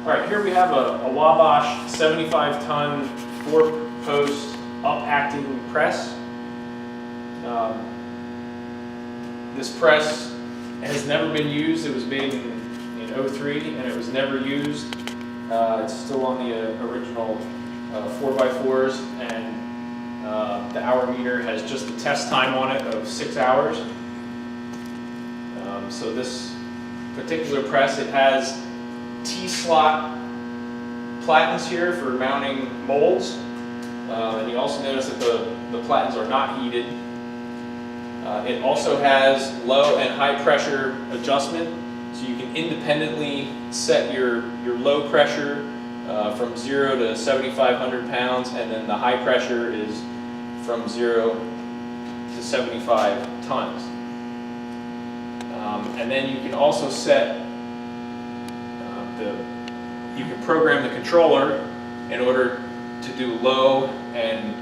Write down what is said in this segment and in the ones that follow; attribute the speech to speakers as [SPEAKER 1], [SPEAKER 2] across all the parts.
[SPEAKER 1] All right, here we have a Wabash 75-ton 4-post up-acting press. This press has never been used. It was made in '03 and it was never used. It's still on the original 4x4s, and the hour meter has just the test time on it of 6 hours. So this particular press, it has T-slot platens here for mounting molds, and you also notice that the platens are not heated. It also has low and high pressure adjustment, so you can independently set your low pressure from 0 to 7,500 pounds, and then the high pressure is from 0 to 75 tons. And then you can also set you can program the controller in order to do low and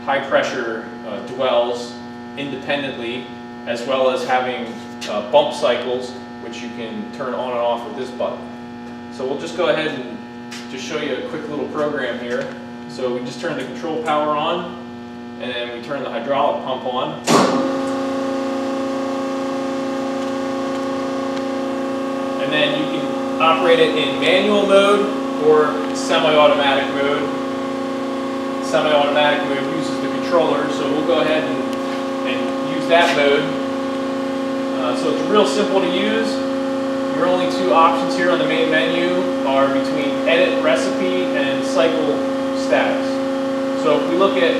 [SPEAKER 1] high pressure dwells independently, as well as having bump cycles, which you can turn on and off with this button. So we'll just go ahead and just show you a quick little program here. So we just turn the control power on, and then we turn the hydraulic pump on. And then you can operate it in manual mode or semi-automatic mode. Semi-automatic mode uses the controller, so we'll go ahead and use that mode. So it's real simple to use. Your only two options here on the main menu are between edit recipe and cycle status. So if we look at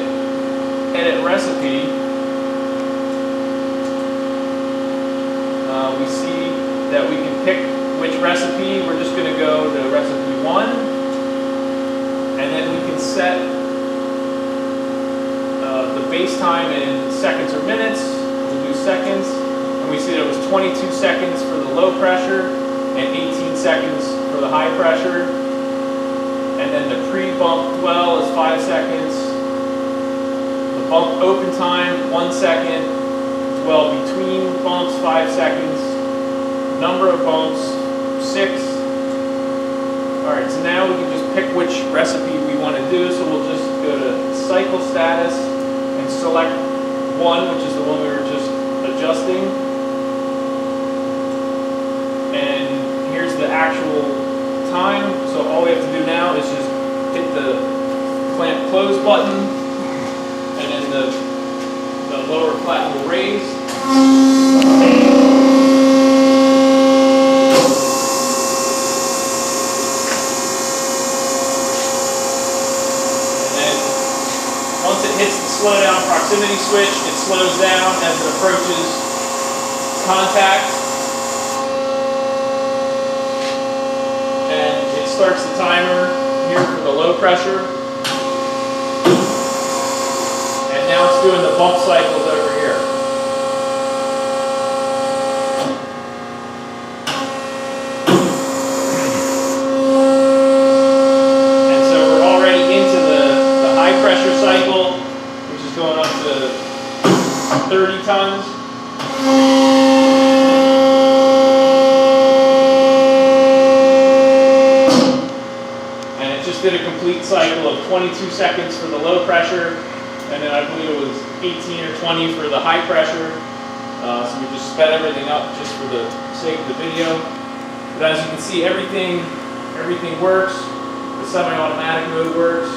[SPEAKER 1] edit recipe, we see that we can pick which recipe. We're just going to go to recipe 1, and then we can set the base time in seconds or minutes. We'll do seconds, and we see that it was 22 seconds for the low pressure and 18 seconds for the high pressure. And then the pre-bump dwell is 5 seconds. The bump open time, 1 second. Dwell between bumps, 5 seconds. Number of bumps, 6. Alright, so now we can just pick which recipe we want to do. So we'll just go to cycle status and select 1, which is the one we were just adjusting. And here's the actual time. So all we have to do now is just hit the clamp close button, and then the lower platen will raise. Once it hits the slow down proximity switch, it slows down as it approaches contact. And it starts the timer here for the low pressure. And now it's doing the bump cycles over here. And so we're already into the high pressure cycle, which is going up to 30 tons. And it just did a complete cycle of 22 seconds for the low pressure, and then I believe it was 18 or 20 for the high pressure. So we just sped everything up just for the sake of the video. But as you can see, everything works. The semi-automatic mode works.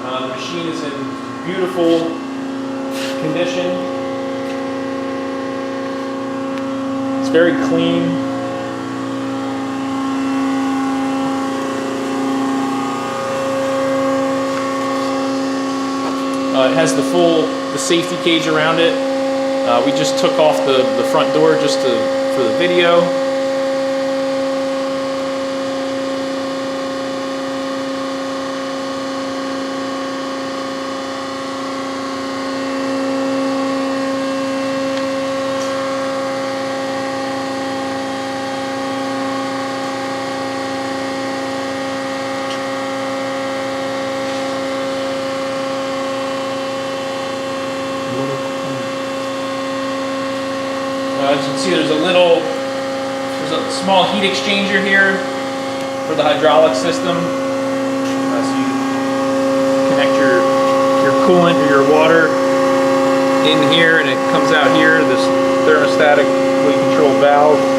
[SPEAKER 1] The machine is in beautiful condition. It's very clean. It has the safety cage around it. We just took off the front door just for the video. As you can see, there's a small heat exchanger here for the hydraulic system. So you connect your coolant or your water in here, and it comes out here, this thermostatically controlled valve.